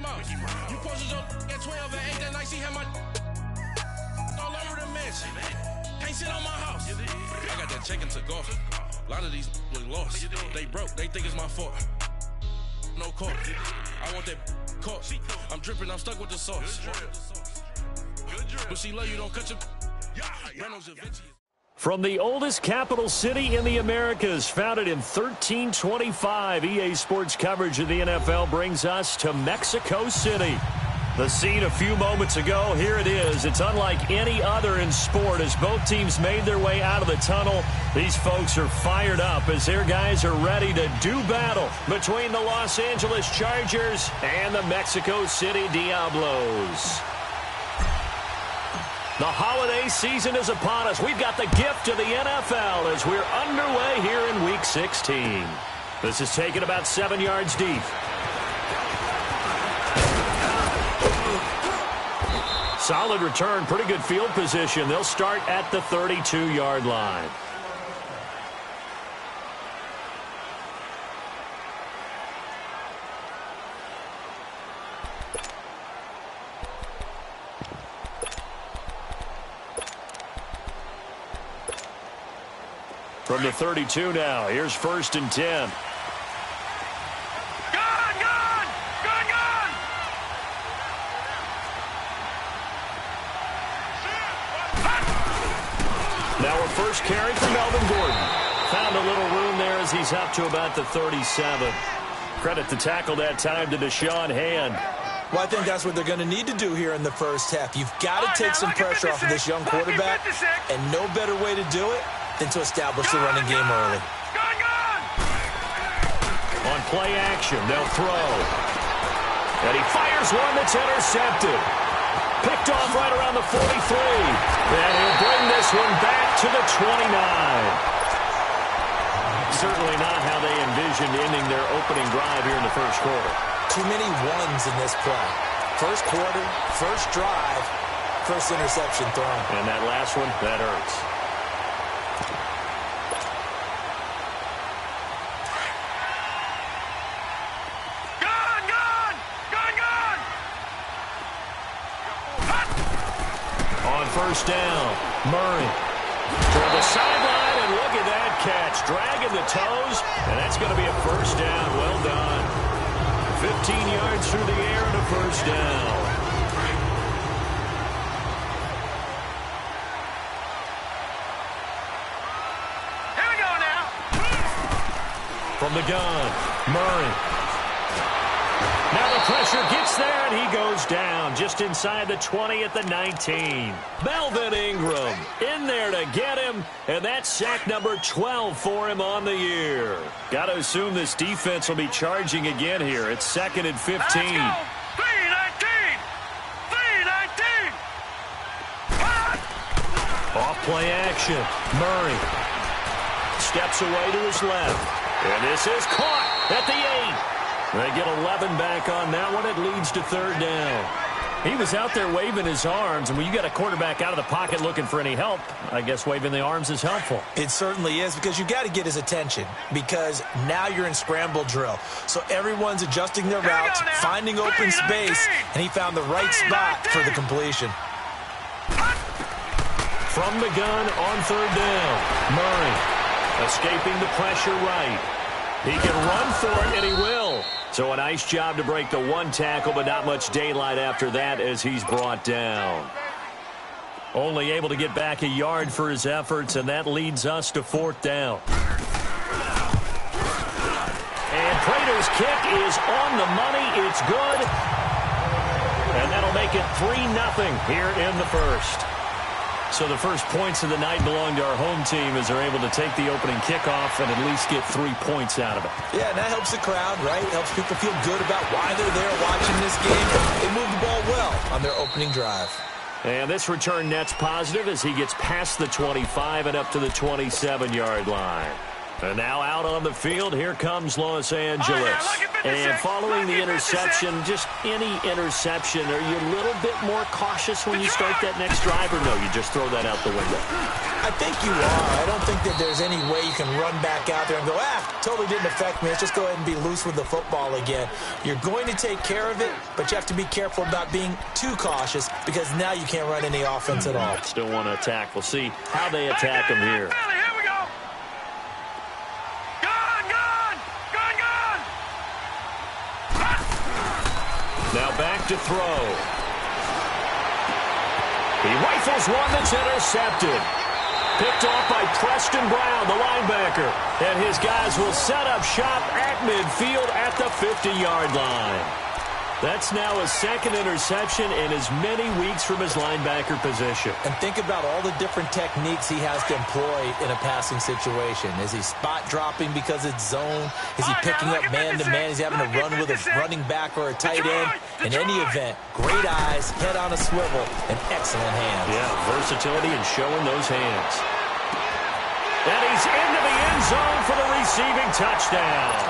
Mouse. You posted your at 12 and 8 that night, she had my all over the mansion. Can't sit on my house. I got that check and took off. A lot of these look lost. They broke, they think it's my fault. No court. I want that caught. I'm dripping, I'm stuck with the sauce. But she love you, don't cut your Reynolds and Vinci. From the oldest capital city in the Americas, founded in 1325, EA Sports coverage of the NFL brings us to Mexico City. The scene a few moments ago, here it is. It's unlike any other in sport as both teams made their way out of the tunnel. These folks are fired up as their guys are ready to do battle between the Los Angeles Chargers and the Mexico City Diablos. The holiday season is upon us. We've got the gift of the NFL as we're underway here in Week 16. This is taken about 7 yards deep. Solid return, pretty good field position. They'll start at the 32-yard line. From the 32 now, here's 1st and 10. Now a first carry for Melvin Gordon. Found a little room there as he's up to about the 37. Credit the tackle that time to Deshaun Hand. Well, I think that's what they're going to need to do here in the first half. You've got to take some pressure off of this young quarterback, and no better way to do it than to establish the running game early. On play action, they'll throw. And he fires one that's intercepted. Picked off right around the 43. And he'll bring this one back to the 29. Certainly not how they envisioned ending their opening drive here in the first quarter. Too many ones in this play. First quarter, first drive, first interception thrown. And that last one, that hurts. First down, Murray toward the sideline, and look at that catch, dragging the toes, and that's going to be a first down. Well done. 15 yards through the air and a first down. Here we go now. From the gun, Murray. Now the pressure gets there, and he goes down just inside the 20 at the 19. Melvin Ingram in there to get him, and that's sack number 12 for him on the year. Got to assume this defense will be charging again here. It's 2nd and 15. Let's go. 3-19. 3-19. Off play action. Murray steps away to his left, and this is caught at the 8. They get 11 back on that one. It leads to 3rd down. He was out there waving his arms, and when you got a quarterback out of the pocket looking for any help, I guess waving the arms is helpful. It certainly is, because you got to get his attention, because now you're in scramble drill. So everyone's adjusting their routes, finding open space, and he found the right spot for the completion. From the gun on 3rd down, Murray escaping the pressure right. He can run for it, and he will. So a nice job to break the one tackle, but not much daylight after that as he's brought down. Only able to get back a yard for his efforts, and that leads us to 4th down. And Prater's kick is on the money. It's good. And that'll make it 3-0 here in the first. So the first points of the night belong to our home team as they're able to take the opening kickoff and at least get 3 points out of it. Yeah, and that helps the crowd, right? It helps people feel good about why they're there watching this game. They move the ball well on their opening drive. And this return net's positive as he gets past the 25 and up to the 27-yard line. And now out on the field, here comes Los Angeles. And following the interception, just any interception, are you a little bit more cautious when you start that next drive, or no, you just throw that out the window? I think you are. I don't think that there's any way you can run back out there and go, totally didn't affect me. Let's just go ahead and be loose with the football again. You're going to take care of it, but you have to be careful about being too cautious because now you can't run any offense at all. Still want to attack. We'll see how they attack him here. Now back to throw. He rifles one that's intercepted. Picked off by Preston Brown, the linebacker. And his guys will set up shop at midfield at the 50-yard line. That's now his second interception in as many weeks from his linebacker position. And think about all the different techniques he has to employ in a passing situation. Is he spot dropping because it's zone? Is he picking up man-to-man? Is he having to run with a running back or a tight end? In any event, great eyes, head on a swivel, and excellent hands. Yeah, versatility and showing those hands. And he's into the end zone for the receiving touchdown.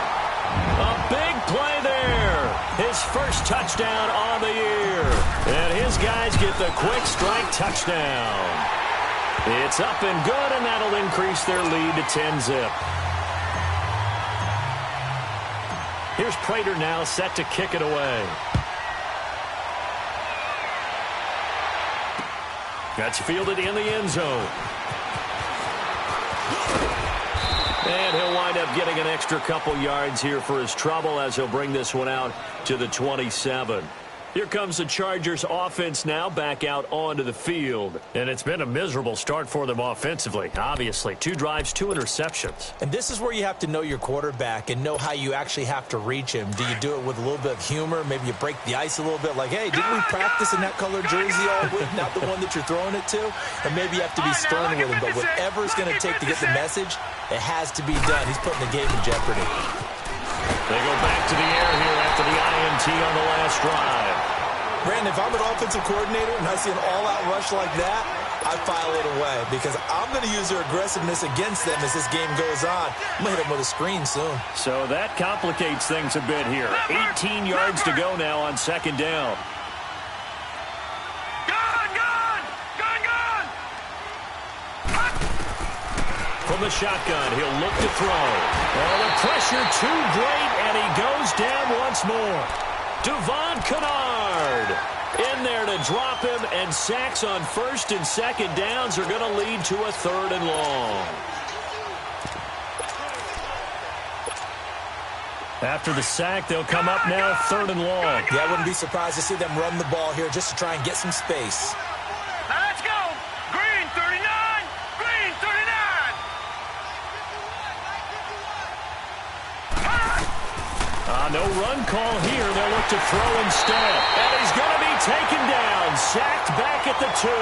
A big play there. His first touchdown on the year. And his guys get the quick strike touchdown. It's up and good, and that'll increase their lead to 10-zip. Here's Prater now set to kick it away. That's fielded in the end zone. And he'll wind up getting an extra couple yards here for his trouble as he'll bring this one out to the 27. Here comes the Chargers offense now back out onto the field. And it's been a miserable start for them offensively, obviously. 2 drives, 2 interceptions. And this is where you have to know your quarterback and know how you actually have to reach him. Do you do it with a little bit of humor? Maybe you break the ice a little bit like, hey, didn't we practice in that color jersey all week, not the one that you're throwing it to? Or maybe you have to be stern with him. But whatever it's going to take to get the message, it has to be done. He's putting the game in jeopardy. They go back to the air here after the INT on the last drive. Brandon, if I'm an offensive coordinator and I see an all-out rush like that, I file it away because I'm going to use their aggressiveness against them as this game goes on. I'm going to hit them with a screen soon. So that complicates things a bit here. 18 yards to go now on second down. From the shotgun, he'll look to throw. Oh, the pressure too great, and he goes down once more. Devon Kennard in there to drop him, and sacks on first and second downs are going to lead to a 3rd and long. After the sack, they'll come up now 3rd and long. Yeah, I wouldn't be surprised to see them run the ball here just to try and get some space. Let's go. Green 39. Green 39. No run call here. They'll look to throw instead. And he's going to be taken down. Sacked back at the 2.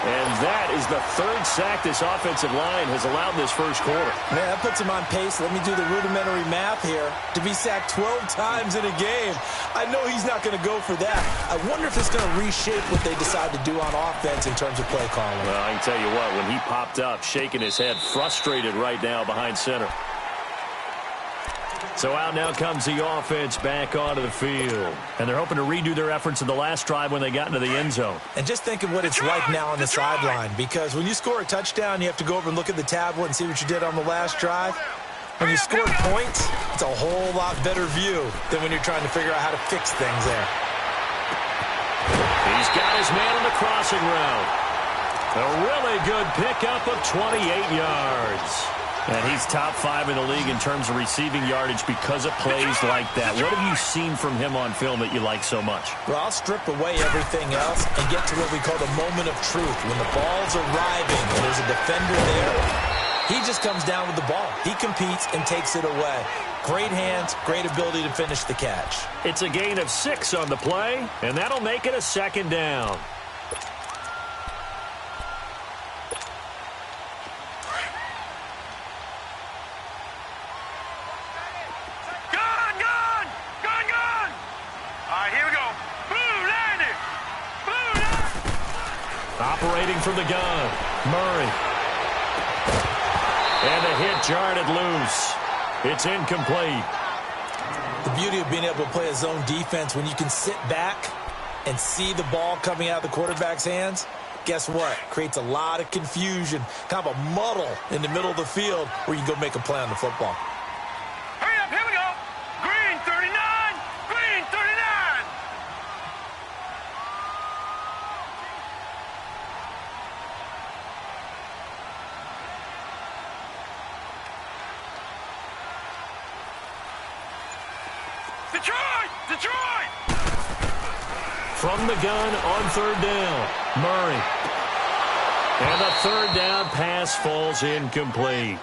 And that is the 3rd sack this offensive line has allowed this first quarter. Man, that puts him on pace. Let me do the rudimentary math here. To be sacked 12 times in a game. I know he's not going to go for that. I wonder if it's going to reshape what they decide to do on offense in terms of play calling. Well, I can tell you what, when he popped up, shaking his head, frustrated right now behind center. So out now comes the offense back onto the field. And they're hoping to redo their efforts in the last drive when they got into the end zone. And just think of what it's like now on the sideline. Because when you score a touchdown, you have to go over and look at the tablet and see what you did on the last drive. When you score points, it's a whole lot better view than when you're trying to figure out how to fix things there. He's got his man on the crossing route. A really good pickup of 28 yards. And he's top 5 in the league in terms of receiving yardage because of plays like that. What have you seen from him on film that you like so much? Well, I'll strip away everything else and get to what we call the moment of truth. When the ball's arriving and there's a defender there, he just comes down with the ball. He competes and takes it away. Great hands, great ability to finish the catch. It's a gain of 6 on the play, and that'll make it a 2nd down. Operating from the gun, Murray. And the hit jarred it loose. It's incomplete. The beauty of being able to play a zone defense when you can sit back and see the ball coming out of the quarterback's hands, guess what? Creates a lot of confusion, kind of a muddle in the middle of the field where you can go make a play on the football. Hurry up, here we go. Green 39, green 39. Detroit, Detroit. From the gun on third down, Murray. And the third down pass falls incomplete.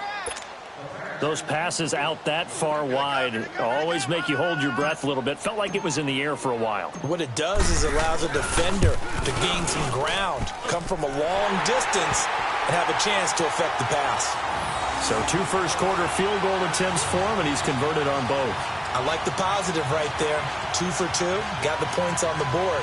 Those passes out that far wide always make you hold your breath a little bit. Felt like it was in the air for a while. What it does is it allows a defender to gain some ground, come from a long distance, and have a chance to affect the pass. So 2 first-quarter field goal attempts for him, and he's converted on both. I like the positive right there. 2 for 2, got the points on the board.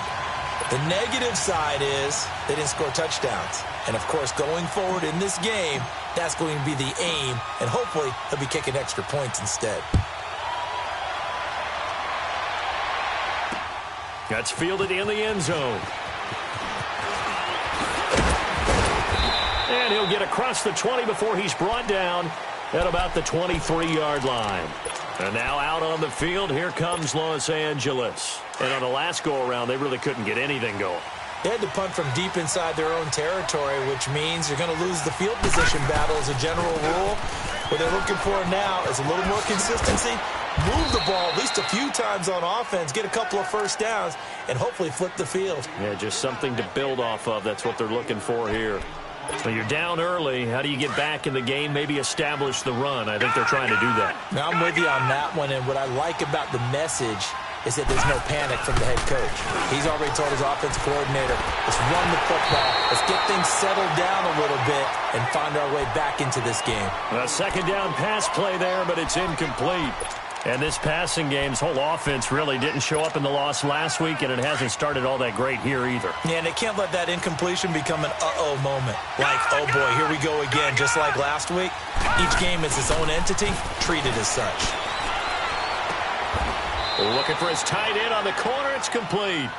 The negative side is they didn't score touchdowns. And, of course, going forward in this game, that's going to be the aim, and hopefully he'll be kicking extra points instead. That's fielded in the end zone. And he'll get across the 20 before he's brought down at about the 23-yard line. And now out on the field, here comes Los Angeles. And on the last go-around, they really couldn't get anything going. They had to punt from deep inside their own territory, which means you're going to lose the field position battle as a general rule. What they're looking for now is a little more consistency, move the ball at least a few times on offense, get a couple of first downs, and hopefully flip the field. Yeah, just something to build off of. That's what they're looking for here. So you're down early. How do you get back in the game, maybe establish the run? I think they're trying to do that. Now, I'm with you on that one, and what I like about the message is that there's no panic from the head coach. He's already told his offensive coordinator, let's run the football, let's get things settled down a little bit and find our way back into this game. A second down pass play there, but it's incomplete. And this passing game's whole offense really didn't show up in the loss last week, and it hasn't started all that great here either. Yeah, and they can't let that incompletion become an uh-oh moment. Like, oh boy, here we go again, just like last week. Each game is its own entity, treated as such. Looking for his tight end on the corner. It's complete.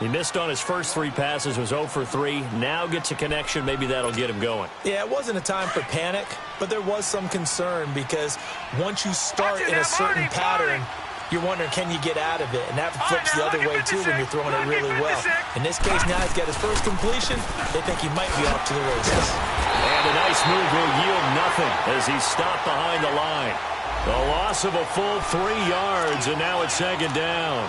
He missed on his first 3 passes, was 0 for 3. Now gets a connection. Maybe that'll get him going. Yeah, it wasn't a time for panic, but there was some concern because once you start in a certain pattern, you're wondering, can you get out of it? And that flips the other way, too, when you're throwing it really well. In this case, now he's got his first completion. They think he might be off to the races. And a nice move will yield nothing as he's stopped behind the line. A loss of a full 3 yards, and now it's second down.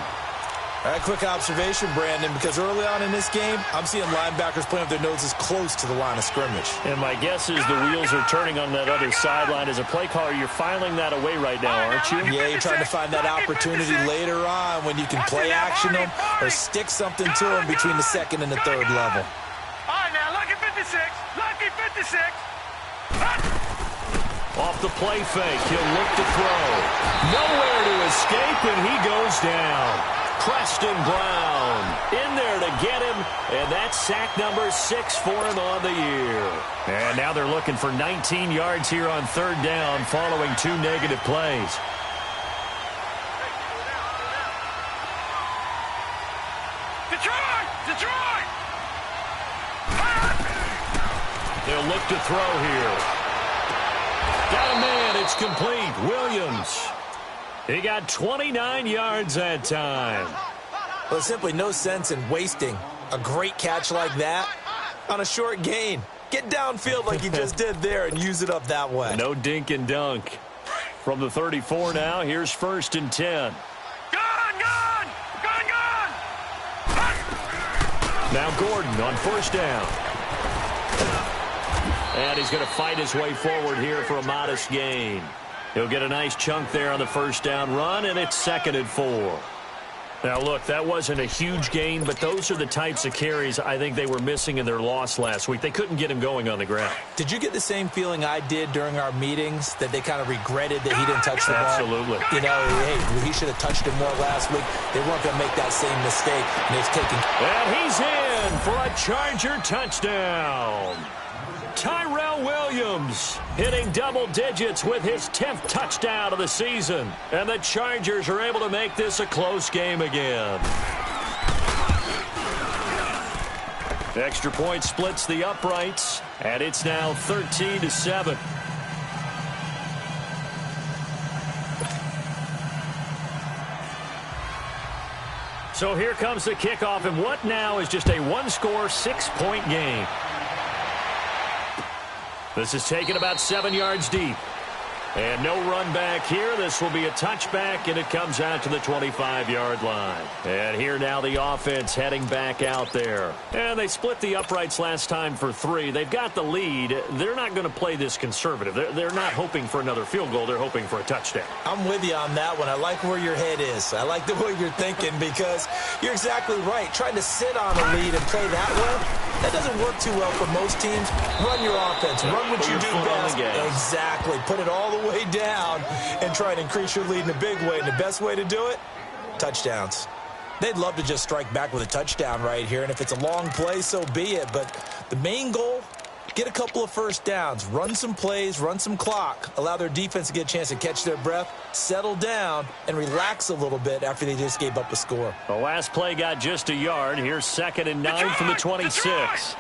All right, quick observation, Brandon, because early on in this game, I'm seeing linebackers playing with their noses close to the line of scrimmage. And my guess is the wheels are turning on that other sideline. As a play caller, you're filing that away right now, aren't you? Yeah, you're trying to find that opportunity later on when you can play action them or stick something to them between the second and the third level. All right, now, lucky 56. Lucky 56. Off the play fake, he'll look to throw. Nowhere to escape, and he goes down. Preston Brown in there to get him, and that's sack number 6 for him on the year. And now they're looking for 19 yards here on third down following 2 negative plays. Detroit! Detroit! They'll look to throw here. Got a man, it's complete. Williams. He got 29 yards that time. Well, there's simply no sense in wasting a great catch like that on a short gain. Get downfield like you just did there and use it up that way. No dink and dunk. From the 34 now, here's 1st and 10. Gone! Now Gordon on 1st down. And he's going to fight his way forward here for a modest gain. He'll get a nice chunk there on the 1st down run, and it's 2nd and 4. Now, look, that wasn't a huge gain, but those are the types of carries I think they were missing in their loss last week. They couldn't get him going on the ground. Did you get the same feeling I did during our meetings, that they kind of regretted that he didn't touch the ball? Absolutely. You know, hey, he should have touched it more last week. They weren't going to make that same mistake, and it's taken. And he's in for a Charger touchdown. Tyrell Williams, hitting double digits with his 10th touchdown of the season. And the Chargers are able to make this a close game again. Extra point splits the uprights, and it's now 13-7. So here comes the kickoff, and what now is just a one-score, 6-point game. This is taken about 7 yards deep. And no run back here. This will be a touchback, and it comes out to the 25-yard line. And here now the offense heading back out there. And they split the uprights last time for 3. They've got the lead. They're not going to play this conservative. They're not hoping for another field goal. They're hoping for a touchdown. I'm with you on that one. I like where your head is. I like the way you're thinking because you're exactly right. Trying to sit on a lead and play that way, that doesn't work too well for most teams. Run your offense. Run what you do best. Exactly. Put it all the way down and try and increase your lead in a big way. And the best way to do it, touchdowns. They'd love to just strike back with a touchdown right here. And if it's a long play, so be it. But the main goal, get a couple of first downs. Run some plays, run some clock. Allow their defense to get a chance to catch their breath, settle down, and relax a little bit after they just gave up a score. The last play got just a yard. Here's 2nd and 9 from the 26.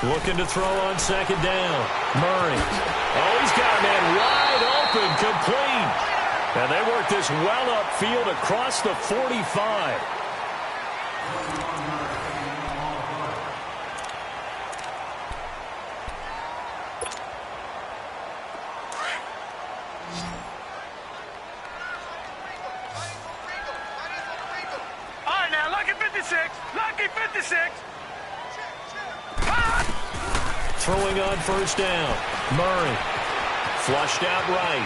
Looking to throw on 2nd down. Murray. Oh, he's got a man wide open, complete. And they work this well upfield across the 45. All right, now, lucky 56. Lucky 56. Throwing on 1st down. Murray. Flushed out right.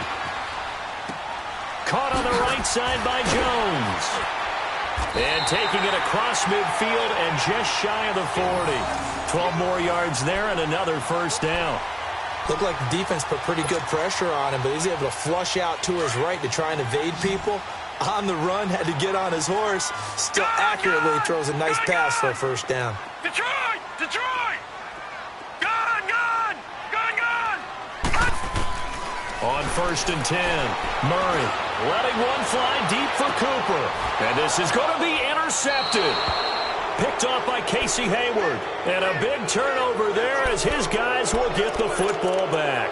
Caught on the right side by Jones. And taking it across midfield and just shy of the 40. 12 more yards there and another 1st down. Looked like the defense put pretty good pressure on him, but he's able to flush out to his right to try and evade people. On the run, had to get on his horse. Still accurately throws a nice pass for a 1st down. Detroit! Detroit! Gun! Gun! Gun! Gun! On 1st and 10, Murray letting one fly deep for Cooper. And this is going to be intercepted. Picked off by Casey Hayward. And a big turnover there as his guys will get the football back.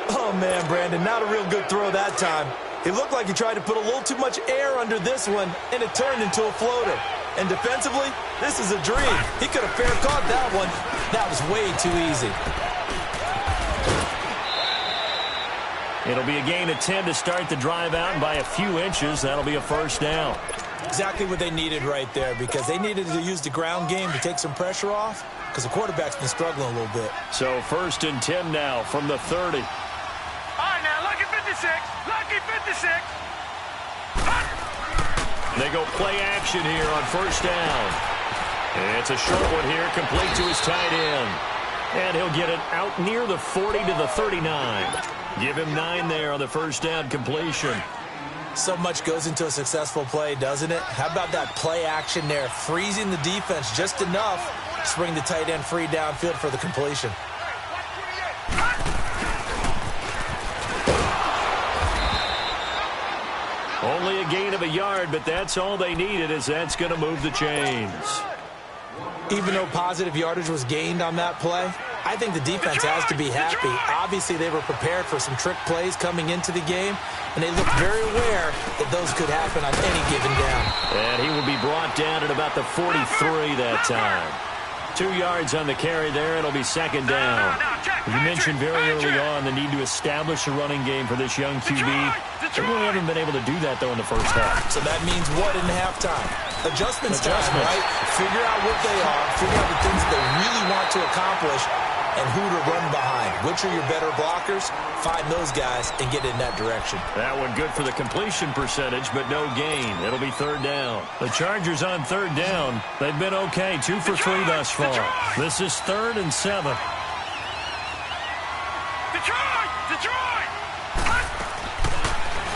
Oh, man, Brandon, not a real good throw that time. It looked like he tried to put a little too much air under this one, and it turned into a floater. And defensively, this is a dream. He could have fair caught that one. That was way too easy. It'll be a gain of 10 to start the drive out, and by a few inches, that'll be a 1st down. Exactly what they needed right there, because they needed to use the ground game to take some pressure off, because the quarterback's been struggling a little bit. So 1st and 10 now from the 30. All right, now, lucky 56. Lucky 56. They go play action here on 1st down. It's a short one here, complete to his tight end. And he'll get it out near the 40 to the 39. Give him 9 there on the 1st down completion. So much goes into a successful play, doesn't it? How about that play action there, freezing the defense just enough to bring the tight end free downfield for the completion. Only a gain of a yard, but that's all they needed, as that's going to move the chains. Even though positive yardage was gained on that play, I think the defense has to be happy. Obviously, they were prepared for some trick plays coming into the game, and they looked very aware that those could happen on any given down. And he will be brought down at about the 43 that time. 2 yards on the carry there. It'll be 2nd down. You mentioned very early on the need to establish a running game for this young QB. They really haven't been able to do that, though, in the 1st half. So that means what in halftime? Adjustments time, right? Figure out what they are, figure out the things that they really want to accomplish, and who to run behind. Which are your better blockers? Find those guys and get in that direction. That one good for the completion percentage, but no gain. It'll be 3rd down. The Chargers on 3rd down. They've been okay, 2 for 3 thus far. This is 3rd and 7. Detroit! Detroit!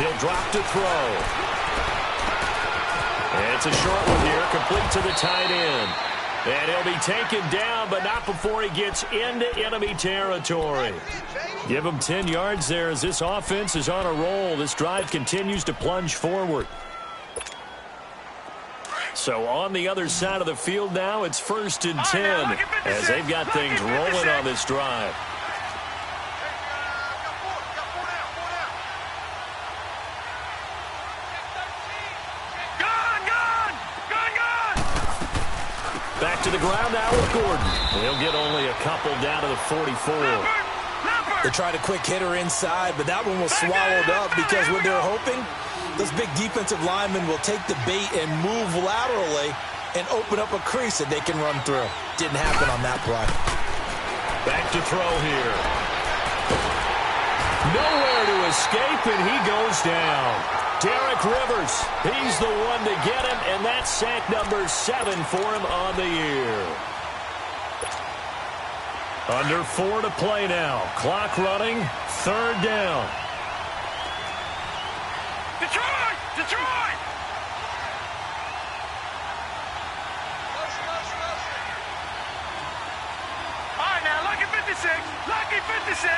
He'll drop to throw. It's a short one here, complete to the tight end. And he'll be taken down, but not before he gets into enemy territory. Give him 10 yards there as this offense is on a roll. This drive continues to plunge forward. So on the other side of the field now, it's 1st and 10 as they've got things rolling on this drive. Back to the ground now with Gordon. He'll get only a couple down to the 44. They tried a quick hitter inside, but that one was swallowed up because what they're hoping, those big defensive linemen will take the bait and move laterally and open up a crease that they can run through. Didn't happen on that play. Back to throw here. Nowhere to escape, and he goes down. Derek Rivers, he's the one to get him, and that's sack number 7 for him on the year. Under 4 to play now. Clock running, 3rd down. Detroit! Detroit! All right, now, lucky 56. Lucky 56.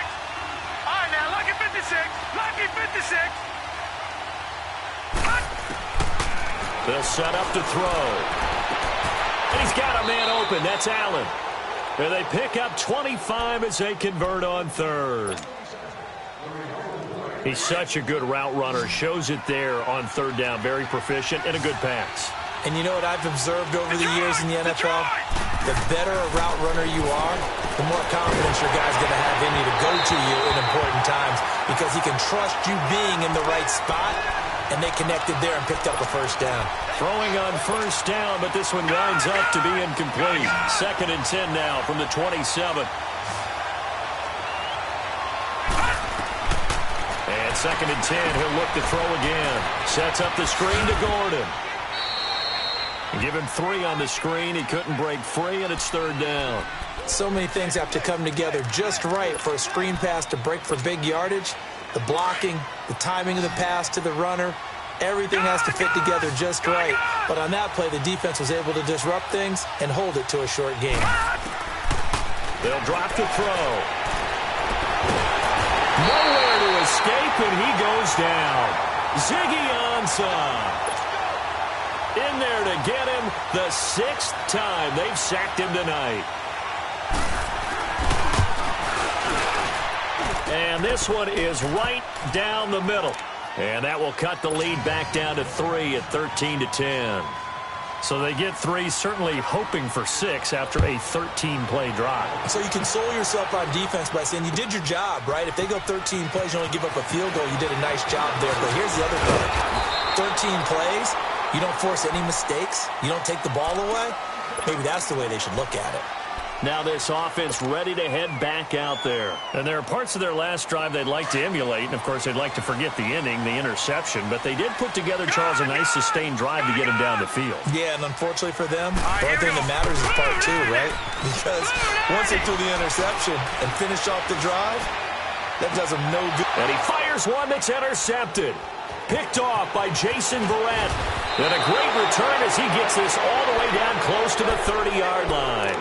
All right, now, lucky 56. Lucky 56. They'll set up to throw. And he's got a man open. That's Allen. And they pick up 25 as they convert on 3rd. He's such a good route runner. Shows it there on 3rd down. Very proficient and a good pass. And you know what I've observed over the years in the NFL? The better a route runner you are, the more confidence your guy's going to have in you to go to you in important times because he can trust you being in the right spot. And they connected there and picked up a 1st down. Throwing on 1st down, but this one winds up to be incomplete. 2nd and 10 now from the 27. And 2nd and 10, he'll look to throw again. Sets up the screen to Gordon. Give him 3 on the screen. He couldn't break free, and it's 3rd down. So many things have to come together just right for a screen pass to break for big yardage. The blocking, the timing of the pass to the runner, everything has to fit together just right. But on that play, the defense was able to disrupt things and hold it to a short game. They'll drop the throw. Nowhere to escape, and he goes down. Ziggy Ansah. In there to get him the 6th time they've sacked him tonight. And this one is right down the middle. And that will cut the lead back down to 3 at 13 to 10. So they get 3, certainly hoping for 6 after a 13-play drive. So you console yourself on defense by saying you did your job, right? If they go 13 plays, you only give up a field goal, you did a nice job there. But here's the other part. 13 plays, you don't force any mistakes, you don't take the ball away. Maybe that's the way they should look at it. Now this offense ready to head back out there. And there are parts of their last drive they'd like to emulate. And, of course, they'd like to forget the inning, the interception. But they did put together, Charles, a nice sustained drive to get him down the field. Yeah, and unfortunately for them, the only thing that matters is part 2, right? Because once they threw the interception and finished off the drive, that does them no good. And he fires one that's intercepted. Picked off by Jason Verrett. And a great return as he gets this all the way down close to the 30-yard line.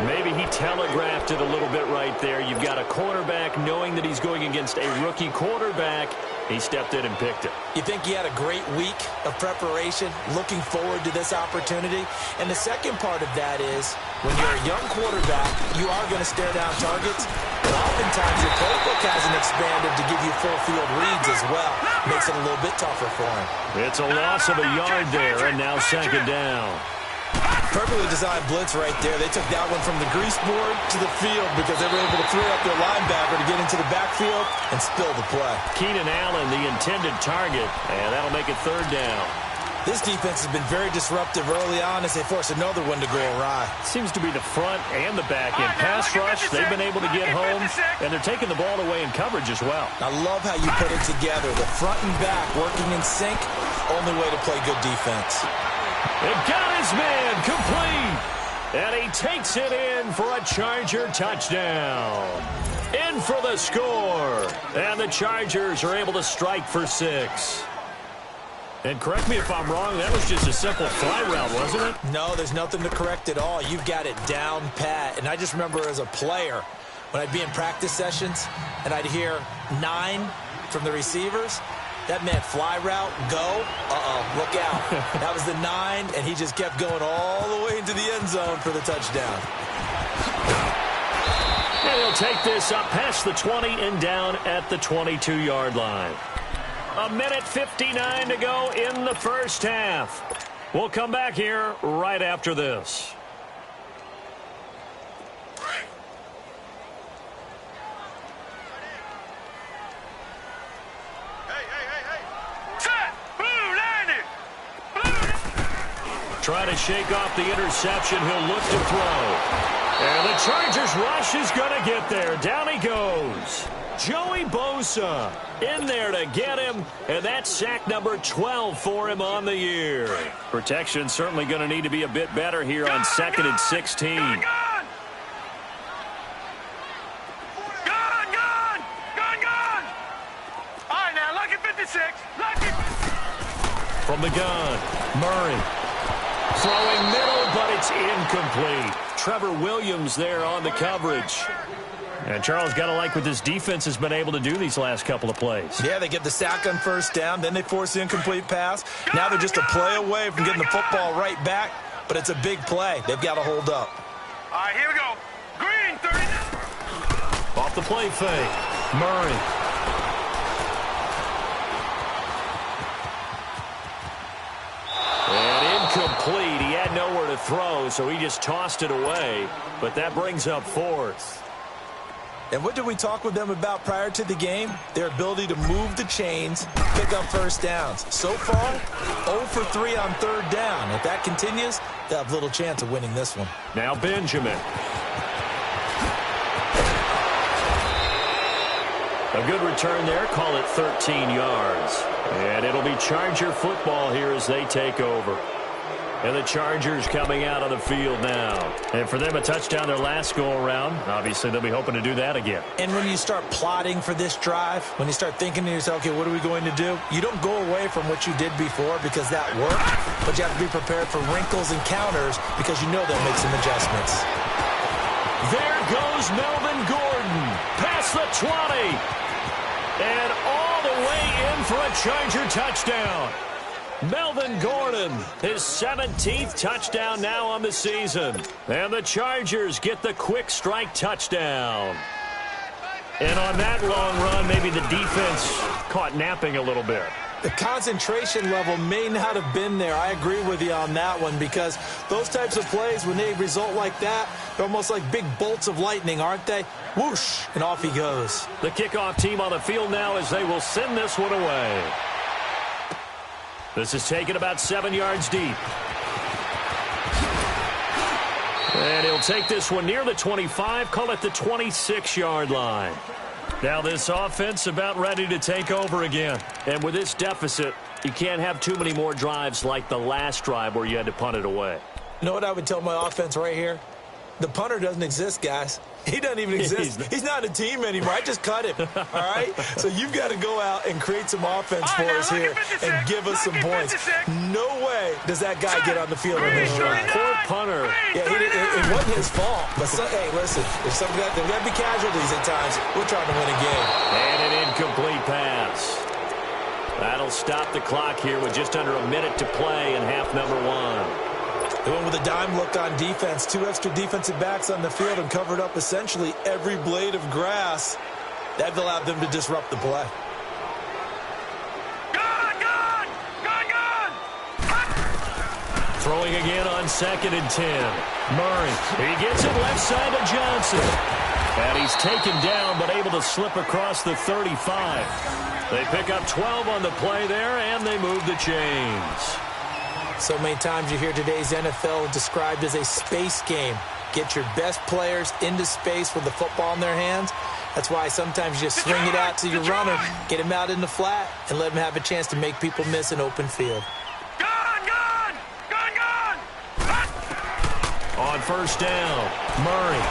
Maybe he telegraphed it a little bit right there. You've got a quarterback knowing that he's going against a rookie quarterback. He stepped in and picked it. You think he had a great week of preparation, looking forward to this opportunity? And the second part of that is, when you're a young quarterback, you are going to stare down targets. But oftentimes your playbook hasn't expanded to give you full field reads as well. Makes it a little bit tougher for him. It's a loss of a yard there, and now 2nd down. Perfectly designed blitz right there. They took that one from the grease board to the field because they were able to throw up their linebacker to get into the backfield and spill the play. Keenan Allen, the intended target, and that'll make it 3rd down. This defense has been very disruptive early on as they force another one to go awry. Seems to be the front and the back end. Pass rush, they've been able to get home, and they're taking the ball away in coverage as well. I love how you put it together. The front and back working in sync, only way to play good defense. It got his man complete. And he takes it in for a Charger touchdown. In for the score. And the Chargers are able to strike for 6. And correct me if I'm wrong, that was just a simple fly route, wasn't it? No, there's nothing to correct at all. You've got it down pat. And I just remember as a player, when I'd be in practice sessions and I'd hear 9 from the receivers, that meant fly route, go, look out. That was the 9, and he just kept going all the way into the end zone for the touchdown. And he'll take this up past the 20 and down at the 22-yard line. 1:59 to go in the first half. We'll come back here right after this. Trying to shake off the interception. He'll look to throw. And the Chargers rush is going to get there. Down he goes. Joey Bosa in there to get him. And that's sack number 12 for him on the year. Protection certainly going to need to be a bit better here on 2nd and 16. Gone! All right, now, lucky 56. Lucky. From the gun, Murray. Throwing middle, but it's incomplete. Trevor Williams there on the coverage. And Charles, got to like what this defense has been able to do these last couple of plays. Yeah, they get the sack on first down, then they force the incomplete pass. Now they're just a play away from getting the football right back, but it's a big play. They've got to hold up. All right, here we go. Green, 39. Off the play fake, Murray. And incomplete. He had nowhere to throw, so he just tossed it away. But that brings up 4th. And what did we talk with them about prior to the game? Their ability to move the chains, pick up first downs. So far, 0 for 3 on 3rd down. If that continues, they'll have little chance of winning this one. Now Benjamin. A good return there. Call it 13 yards. And it'll be Charger football here as they take over. And the Chargers coming out on the field now. And for them, a touchdown their last go-around. Obviously, they'll be hoping to do that again. And when you start plotting for this drive, when you start thinking to yourself, okay, what are we going to do? You don't go away from what you did before because that worked, but you have to be prepared for wrinkles and counters because you know they'll make some adjustments. There goes Melvin Gordon past the 20. And all the way in for a Charger touchdown. Melvin Gordon, his 17th touchdown now on the season. And the Chargers get the quick strike touchdown. And on that long run, maybe the defense caught napping a little bit. The concentration level may not have been there. I agree with you on that one because those types of plays, when they result like that, they're almost like big bolts of lightning, aren't they? Whoosh, and off he goes. The kickoff team on the field now as they will send this one away. This is taken about 7 yards deep. And he'll take this one near the 25, call it the 26-yard line. Now this offense about ready to take over again. And with this deficit, you can't have too many more drives like the last drive where you had to punt it away. You know what I would tell my offense right here? The punter doesn't exist, guys. He doesn't even exist. He's not a team anymore. I just cut him, all right? So you've got to go out and create some offense for us here and give us some points. No way does that guy get on the field on this drive. Poor punter. Yeah, it wasn't his fault. But, hey, listen, there's got to be casualties at times. We're trying to win a game. And an incomplete pass. That'll stop the clock here with just under a minute to play in half number 1. They went with a dime look on defense. 2 extra defensive backs on the field and covered up essentially every blade of grass. That allowed them to disrupt the play. Gone! Throwing again on 2nd and 10. Murray. He gets it left side to Johnson. And he's taken down but able to slip across the 35. They pick up 12 on the play there and they move the chains. So many times you hear today's NFL described as a space game. Get your best players into space with the football in their hands. That's why sometimes you just swing it out to your runner, get him out in the flat, and let him have a chance to make people miss an open field. Gone! On first down, Murray.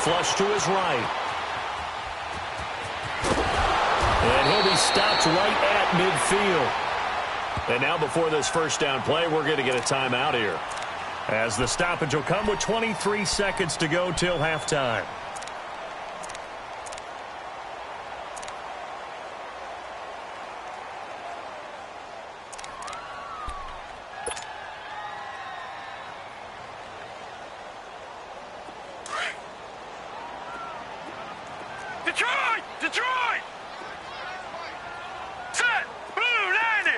Flush to his right. And he'll be He stopped right at midfield. And now before this first down play, we're going to get a timeout here, as the stoppage will come with 23 seconds to go till halftime. Detroit! Detroit! Set! Blue 90!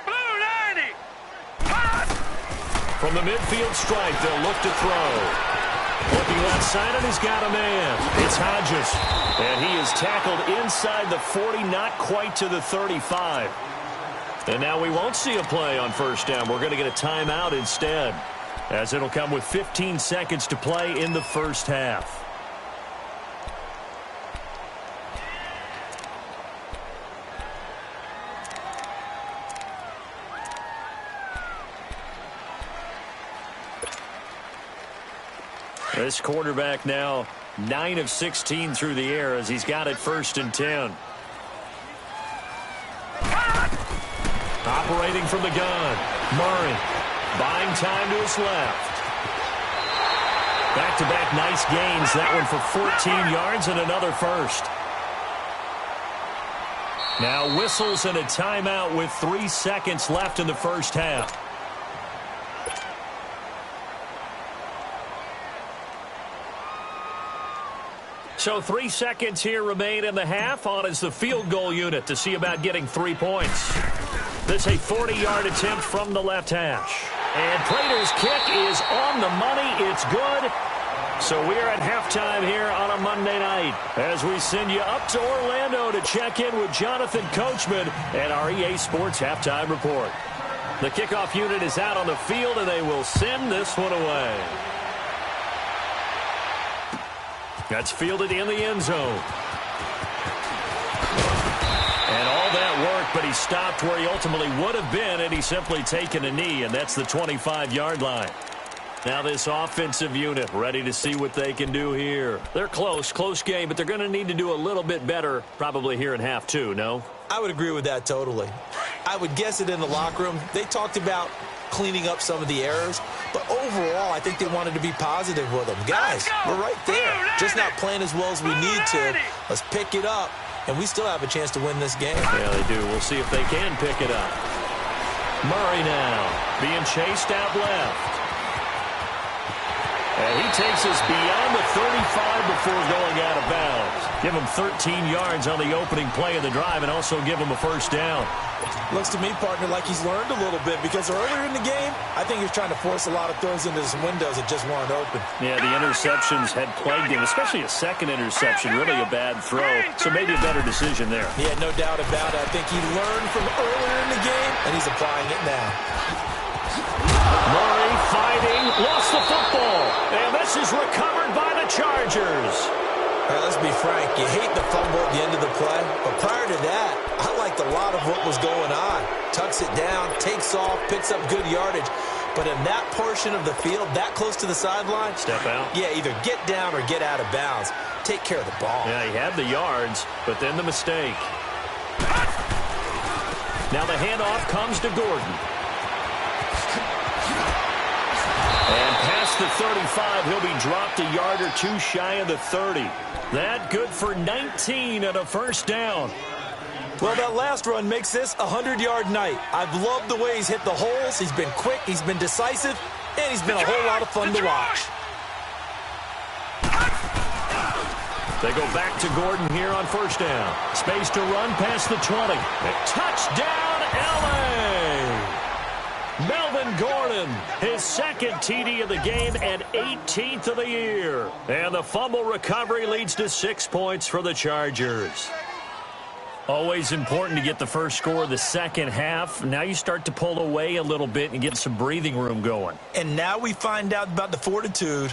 Blue 90! Hot! From the midfield stripe, they'll look to throw. Looking left side, and he's got a man. It's Hodges. And he is tackled inside the 40, not quite to the 35. And now we won't see a play on first down. We're going to get a timeout instead, as it'll come with 15 seconds to play in the first half. This quarterback now 9 of 16 through the air, as he's got it 1st and 10. Operating from the gun, Murray buying time to his left. Back-to-back nice gains, that one for 14 yards and another first. Now whistles and a timeout with 3 seconds left in the first half. So 3 seconds here remain in the half. On is the field goal unit to see about getting 3 points. This a 40-yard attempt from the left hash. And Prater's kick is on the money. It's good. So we're at halftime here on a Monday night, as we send you up to Orlando to check in with Jonathan Coachman and our EA Sports Halftime Report. The kickoff unit is out on the field, and they will send this one away. That's fielded in the end zone. And all that work, but he stopped where he ultimately would have been, and he's simply taken a knee, and that's the 25-yard line. Now this offensive unit ready to see what they can do here. They're close game, but they're going to need to do a little bit better probably here in half two, no? I would agree with that totally. I would guess it in the locker room. They talked about cleaning up some of the errors, but overall I think they wanted to be positive with them. Guys, we're right there, just not playing as well as we need to. Let's pick it up, and we still have a chance to win this game. Yeah, they do. We'll see if they can pick it up. Murray now being chased out left. And he takes us beyond the 35 before going out of bounds. Give him 13 yards on the opening play of the drive and also give him a first down. Looks to me, partner, like he's learned a little bit, because earlier in the game, I think he was trying to force a lot of throws into some windows that just weren't open. Yeah, the interceptions had plagued him, especially a second interception, really a bad throw. So maybe a better decision there. Yeah, no doubt about it. I think he learned from earlier in the game, and he's applying it now. Murray fighting, lost the football, and this is recovered by the Chargers. Hey, let's be frank, you hate the fumble at the end of the play, but prior to that, I liked a lot of what was going on. Tucks it down, takes off, picks up good yardage, but in that portion of the field, that close to the sideline, step out. Yeah, either get down or get out of bounds. Take care of the ball. Yeah, he had the yards, but then the mistake. Now the handoff comes to Gordon. And past the 35, he'll be dropped a yard or two shy of the 30. That good for 19 and a first down. Well, that last run makes this a 100-yard night. I've loved the way he's hit the holes. He's been quick, he's been decisive, and he's been a whole lot of fun to watch. They go back to Gordon here on first down. Space to run past the 20. Touchdown, L.A. Melvin Gordon, his second TD of the game and 18th of the year. And the fumble recovery leads to 6 points for the Chargers. Always important to get the first score of the second half. Now you start to pull away a little bit and get some breathing room going. And now we find out about the fortitude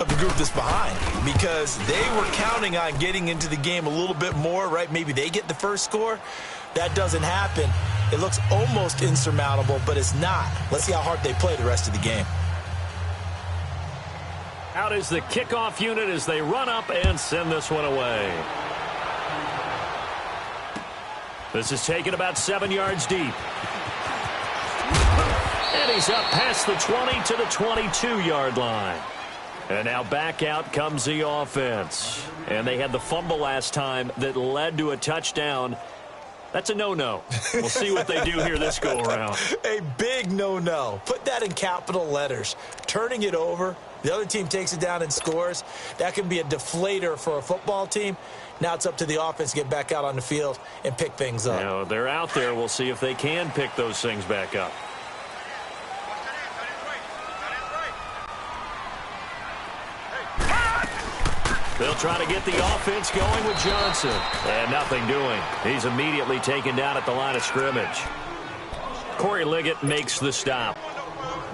of the group that's behind, because they were counting on getting into the game a little bit more, right? Maybe they get the first score. That doesn't happen. It looks almost insurmountable, but it's not. Let's see how hard they play the rest of the game. Out is the kickoff unit as they run up and send this one away. This is taken about 7 yards deep. And he's up past the 20 to the 22-yard line. And now back out comes the offense. And they had the fumble last time that led to a touchdown. That's a no-no. We'll see what they do here this go-around. A big no-no. Put that in capital letters. Turning it over, the other team takes it down and scores. That can be a deflator for a football team. Now it's up to the offense to get back out on the field and pick things up. Now, they're out there. We'll see if they can pick those things back up. They'll try to get the offense going with Johnson. And nothing doing. He's immediately taken down at the line of scrimmage. Toolegit makes the stop.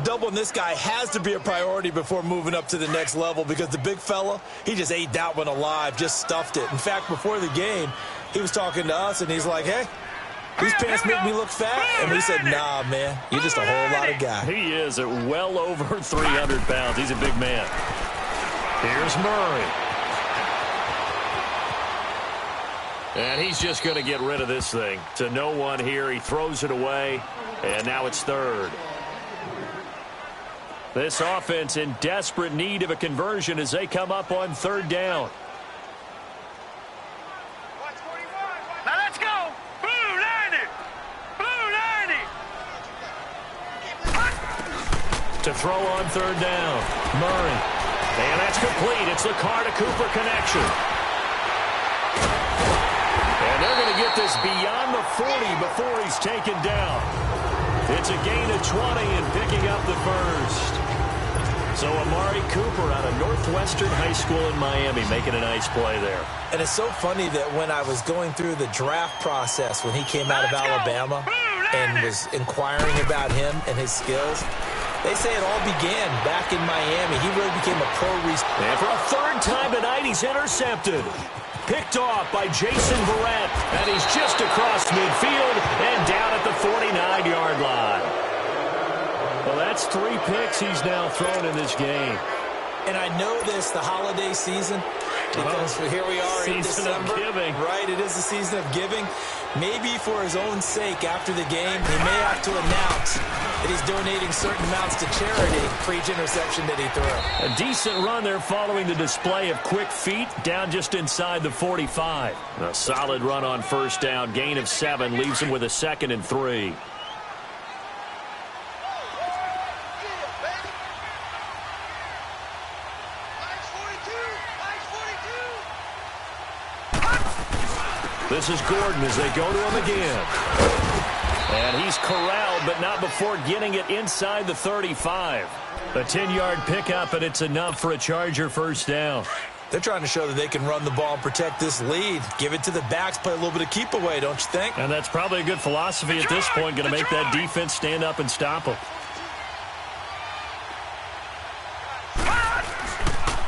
Doubling this guy has to be a priority before moving up to the next level because the big fella, he just ate that one alive, just stuffed it. In fact, before the game, he was talking to us, and he's like, hey, these pants make me look fat. And we said, nah, man, you're just a whole lot of guy. He is at well over 300 pounds. He's a big man. Here's Murray. And he's just going to get rid of this thing. To no one here. He throws it away. And now it's third. This offense in desperate need of a conversion as they come up on third down. Now let's go. Blue 90. Blue 90. To throw on third down. Murray. And that's complete. It's the Carr-to-Cooper connection. And they're going to get this beyond the 40 before he's taken down. It's a gain of 20 and picking up the first. So Amari Cooper out of Northwestern High School in Miami making a nice play there. And it's so funny that when I was going through the draft process when he came out of Alabama and was inquiring about him and his skills, they say it all began back in Miami. He really became a pro. And for a third time tonight, he's intercepted. Picked off by Jason Verrett, and he's just across midfield and down at the 49-yard line. Well, that's 3 picks he's now thrown in this game. And I know this, the holiday season, because here we are in December. Season of giving. Right, it is the season of giving. Maybe for his own sake after the game, he may have to announce that he's donating certain amounts to charity for each interception that he threw. A decent run there following the display of quick feet down just inside the 45. A solid run on first down. Gain of 7 leaves him with a 2nd and 3. This is Gordon as they go to him again. And he's corralled, but not before getting it inside the 35. A 10-yard pickup, and it's enough for a Charger first down. They're trying to show that they can run the ball and protect this lead. Give it to the backs, play a little bit of keep away, don't you think? And that's probably a good philosophy at this point, going to make that defense stand up and stop them.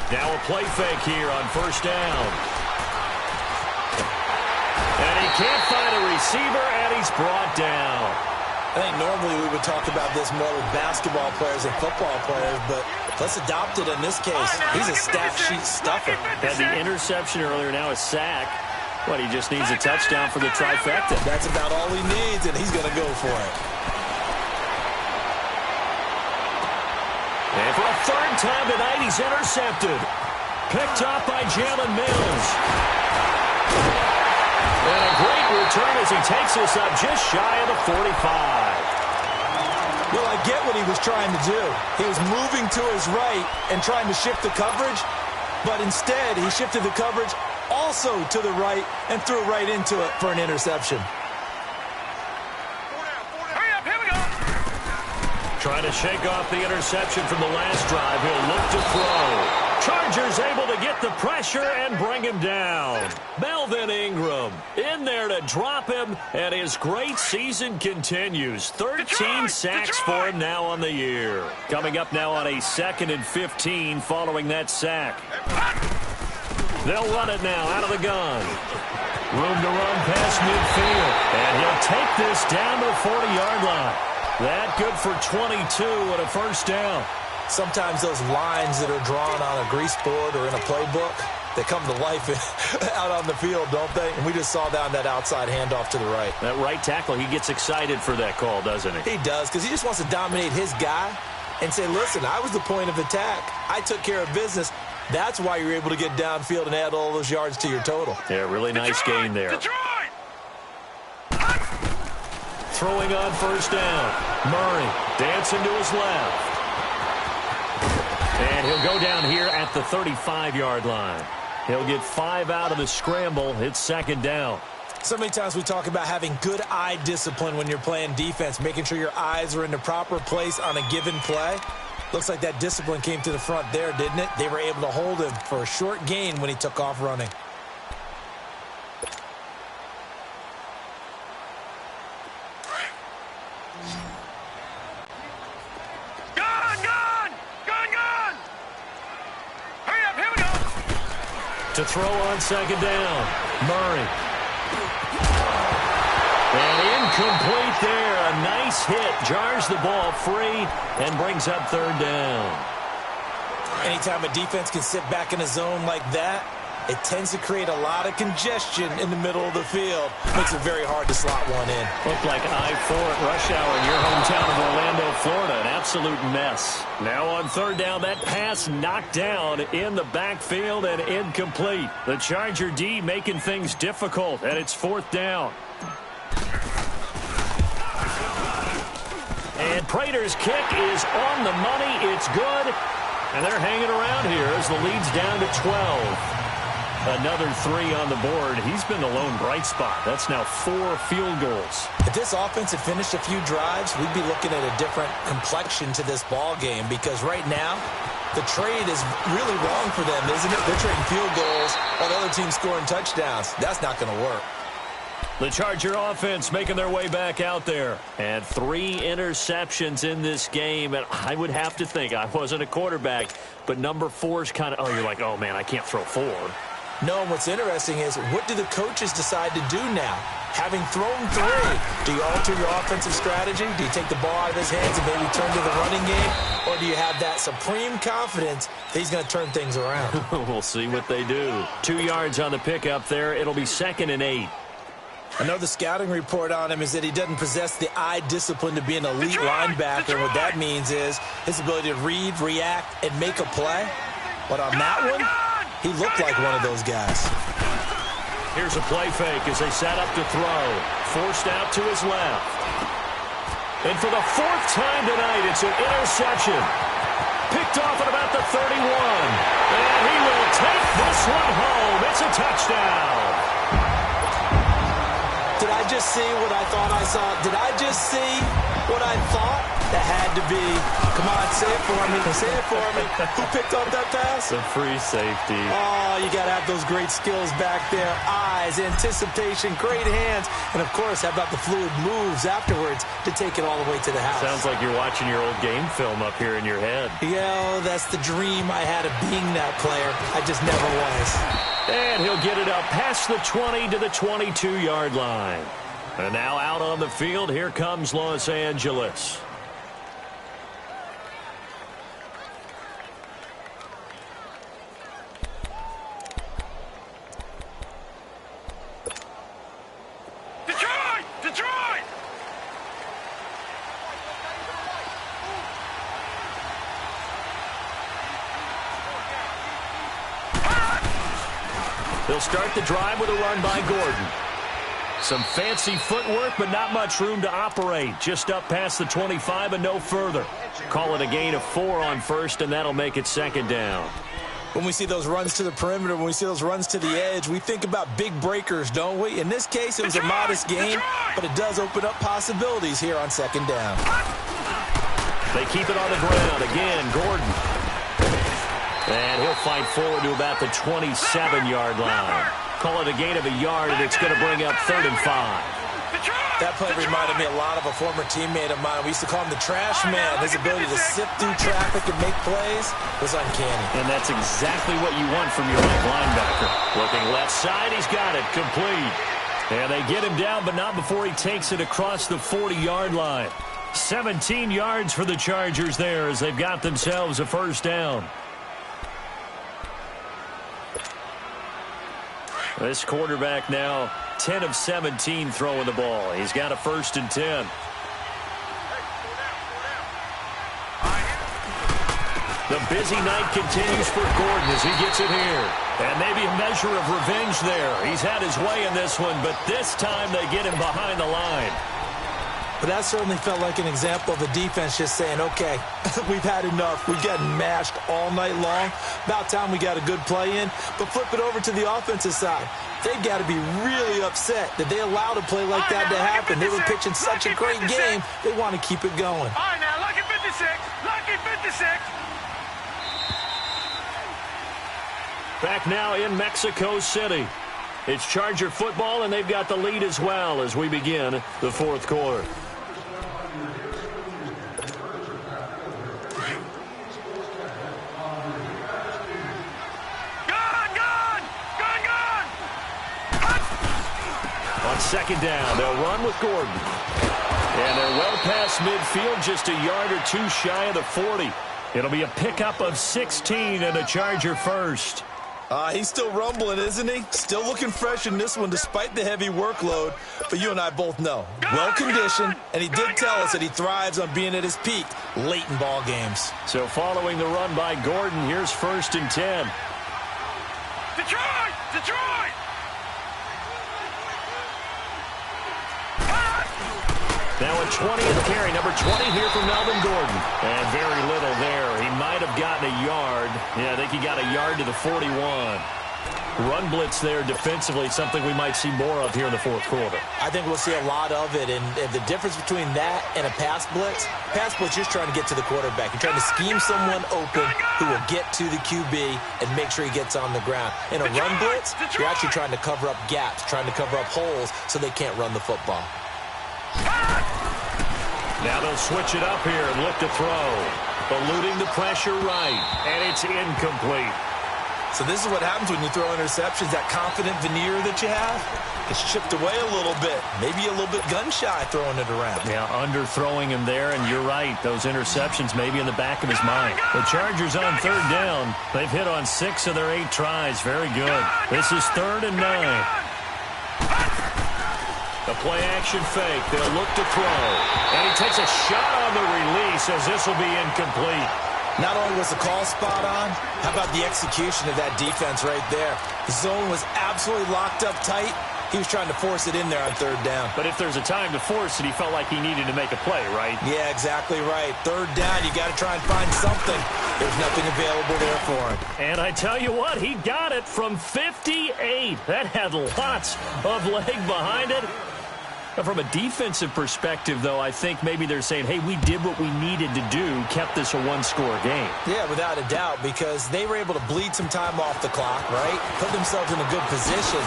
Now a play fake here on first down. And he can't find a receiver, and he's brought down. I think normally we would talk about this more with basketball players and football players, but let's adopt it in this case. He's a stat sheet stuffer. Had the interception earlier, now a sack. What, he just needs a touchdown for the trifecta. That's about all he needs, and he's going to go for it. And for a third time tonight, he's intercepted. Picked up by Jalen Mills. And a great return as he takes us up just shy of the 45. Well, I get what he was trying to do. He was moving to his right and trying to shift the coverage, but instead he shifted the coverage also to the right and threw right into it for an interception. Hurry up, here we go. Trying to shake off the interception from the last drive. He'll look to throw. Chargers able to get the pressure and bring him down. Melvin Ingram in there to drop him, and his great season continues. 13 sacks for him now on the year. Coming up now on a 2nd and 15 following that sack. They'll run it now out of the gun. Room to run past midfield, and he'll take this down to the 40-yard line. That good for 22 and a first down. Sometimes those lines that are drawn on a grease board or in a playbook, They come to life out on the field, don't they? And we just saw that on that outside handoff to the right. That right tackle, he gets excited for that call, doesn't he? He does, because he just wants to dominate his guy and say, listen, I was the point of attack. I took care of business. That's why you're able to get downfield and add all those yards to your total. Yeah, really nice gain there. Detroit! Throwing on first down. Murray dancing to his left. And he'll go down here at the 35-yard line. He'll get 5 out of the scramble. It's second down. So many times we talk about having good eye discipline when you're playing defense, making sure your eyes are in the proper place on a given play. Looks like that discipline came to the front there, didn't it? They were able to hold him for a short gain when he took off running. To throw on second down. Murray. And incomplete there. A nice hit. Jars the ball free and brings up third down. Anytime a defense can sit back in a zone like that, it tends to create a lot of congestion in the middle of the field. Makes it very hard to slot one in. Looked like I-4 at rush hour in your hometown of Orlando, Florida. An absolute mess. Now on third down, that pass knocked down in the backfield and incomplete. The Charger D making things difficult, and it's fourth down. And Prater's kick is on the money. It's good. And they're hanging around here as the lead's down to 12. Another 3 on the board. He's been the lone bright spot. That's now 4 field goals. If this offense had finished a few drives, we'd be looking at a different complexion to this ball game, because right now, the trade is really wrong for them, isn't it? They're trading field goals while the other team's scoring touchdowns. That's not going to work. The Charger offense making their way back out there. And 3 interceptions in this game. And I would have to think, I wasn't a quarterback, but number 4's kind of, you're like, oh, man, I can't throw 4. No, what's interesting is, what do the coaches decide to do now? Having thrown 3, do you alter your offensive strategy? Do you take the ball out of his hands and maybe turn to the running game? Or do you have that supreme confidence that he's going to turn things around? We'll see what they do. 2 yards on the pickup there. It'll be 2nd and 8. I know the scouting report on him is that he doesn't possess the eye discipline to be an elite linebacker. And what that means is his ability to read, react, and make a play. But on that one, he looked like one of those guys. Here's a play fake as they set up to throw. Forced out to his left. And for the 4th time tonight, it's an interception. Picked off at about the 31. And he will take this one home. It's a touchdown. Did I just see what I thought I saw? Did I just see what I thought? That had to be. Come on, say it for me. Say it for me. Who picked up that pass? The free safety. Oh, you got to have those great skills back there. Eyes, anticipation, great hands. And, of course, how about the fluid moves afterwards to take it all the way to the house? Sounds like you're watching your old game film up here in your head. Yeah, that's the dream I had of being that player. I just never was. And he'll get it up past the 20 to the 22-yard line. And now out on the field, here comes Los Angeles. Detroit! Detroit! They'll start the drive with a run by Gordon. Some fancy footwork, but not much room to operate. Just up past the 25 and no further. Call it a gain of 4 on first, and that'll make it second down. When we see those runs to the perimeter, when we see those runs to the edge, we think about big breakers, don't we? In this case, it was a modest gain, but it does open up possibilities here on second down. They keep it on the ground. Again, Gordon. And he'll fight forward to about the 27-yard line. Call it a gain of a yard, and it's going to bring up 3rd and 5. That play reminded me a lot of a former teammate of mine. We used to call him the trash man. His ability to sift through traffic and make plays was uncanny. And that's exactly what you want from your right linebacker. Looking left side, he's got it complete. And they get him down, but not before he takes it across the 40-yard line. 17 yards for the Chargers there as they've got themselves a first down. This quarterback now 10 of 17 throwing the ball. He's got a 1st and 10. The busy night continues for Gordon as he gets it here. And maybe a measure of revenge there. He's had his way in this one, but this time they get him behind the line. But that certainly felt like an example of the defense just saying, okay, we've had enough. We've gotten mashed all night long. About time we got a good play in. But flip it over to the offensive side. They've got to be really upset that they allowed a play like that to happen. They were pitching such a great game. They want to keep it going. All right, now, lucky 56. Lucky 56. Back now in Mexico City. It's Charger football, and they've got the lead as well as we begin the 4th quarter. On 2nd down, they'll run with Gordon. And they're well past midfield, just a yard or 2 shy of the 40. It'll be a pickup of 16 and a Charger first. He's still rumbling, isn't he? Still looking fresh in this one despite the heavy workload. But you and I both know, well-conditioned, and he did tell us that he thrives on being at his peak late in ball games. So following the run by Gordon, here's 1st and 10. Detroit! Detroit! Now a 20th carry, number 20 here for Melvin Gordon. And very little there. He might have gotten a yard. Yeah, I think he got a yard to the 41. Run blitz there defensively, something we might see more of here in the 4th quarter. I think we'll see a lot of it. And the difference between that and a pass blitz, you're trying to get to the quarterback. You're trying to scheme someone open who will get to the QB and make sure he gets on the ground. In a run blitz, you're actually trying to cover up gaps, trying to cover up holes so they can't run the football. Now they'll switch it up here and look to throw. Eluding the pressure right, and it's incomplete. So this is what happens when you throw interceptions. That confident veneer that you have, it's chipped away a little bit. Maybe a little bit gun-shy throwing it around. Yeah, underthrowing him there, and you're right. Those interceptions maybe in the back of his mind. The Chargers on 3rd down. They've hit on 6 of their 8 tries. Very good. This is 3rd and 9. The play-action fake. They'll look to throw. And he takes a shot on the release as this will be incomplete. Not only was the call spot on, how about the execution of that defense right there? The zone was absolutely locked up tight. He was trying to force it in there on 3rd down. But if there's a time to force it, he felt like he needed to make a play, right? Yeah, exactly right. 3rd down, you got to try and find something. There's nothing available there for him. And I tell you what, he got it from 58. That had lots of leg behind it. From a defensive perspective, though, I think maybe they're saying, hey, we did what we needed to do, kept this a 1-score game. Yeah, without a doubt, because they were able to bleed some time off the clock, right? Put themselves in a good position,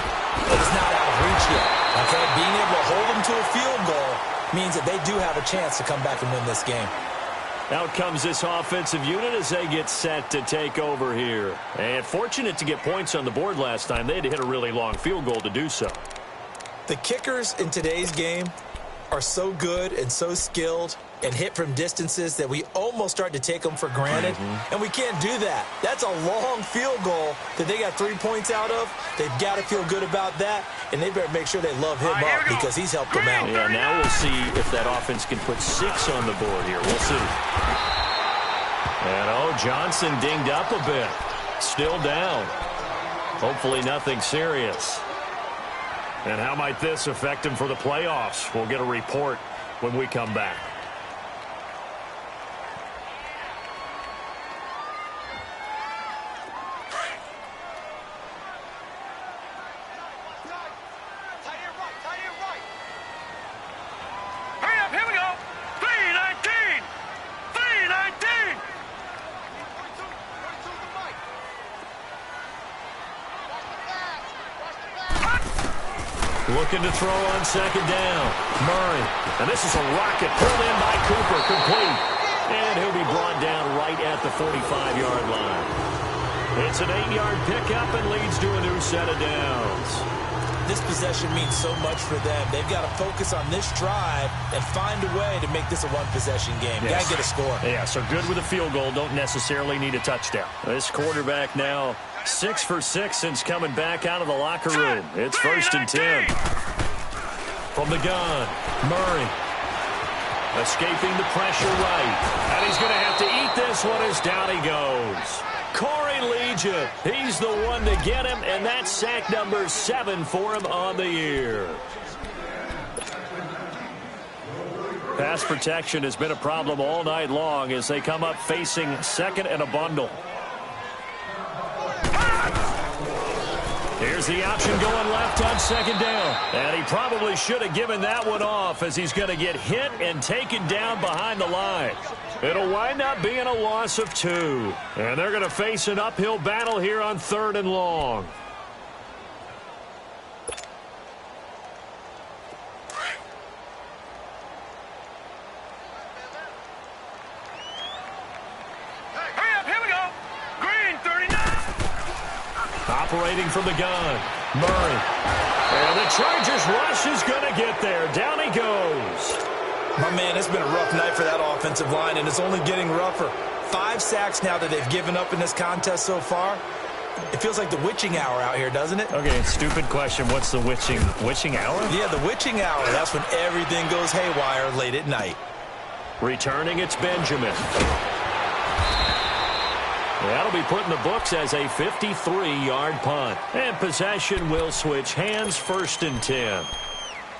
but it's not out of reach yet. Okay, being able to hold them to a field goal means that they do have a chance to come back and win this game. Out comes this offensive unit as they get set to take over here. And fortunate to get points on the board last time. They had to hit a really long field goal to do so. The kickers in today's game are so good and so skilled and hit from distances that we almost start to take them for granted, and we can't do that. That's a long field goal that they got 3 points out of. They've got to feel good about that, and they better make sure they love him up because he's helped them out. Yeah, now we'll see if that offense can put 6 on the board here. We'll see. And, Johnson dinged up a bit. Still down. Hopefully nothing serious. And how might this affect him for the playoffs? We'll get a report when we come back. Hurry up, here we go. 3:19. 3:19. Looking to throw on 2nd down. Murray. And this is a rocket pulled in by Cooper. Complete. And he'll be brought down right at the 45-yard line. It's an 8-yard pickup and leads to a new set of downs. This possession means so much for them. They've got to focus on this drive and find a way to make this a one-possession game. Yes. Got to get a score. Yeah, so good with a field goal. Don't necessarily need a touchdown. This quarterback now 6 for 6 since coming back out of the locker room. It's 1st and 10. From the gun, Murray. Escaping the pressure right. And he's going to have to eat this one as down he goes. Corey Legion, he's the one to get him, and that's sack number 7 for him on the year. Pass protection has been a problem all night long as they come up facing 2nd and a bundle. Here's the option going left on 2nd down. And he probably should have given that one off as he's going to get hit and taken down behind the line. It'll wind up being a loss of 2. And they're going to face an uphill battle here on 3rd and long. Operating from the gun, Murray. And the Chargers rush is going to get there. Down he goes. My man, it's been a rough night for that offensive line, and it's only getting rougher. 5 sacks now that they've given up in this contest so far. It feels like the witching hour out here, doesn't it? Okay, stupid question. What's the witching hour? Yeah, the witching hour. That's when everything goes haywire late at night. Returning, it's Benjamin. That'll be put in the books as a 53-yard punt. And possession will switch hands, 1st and 10.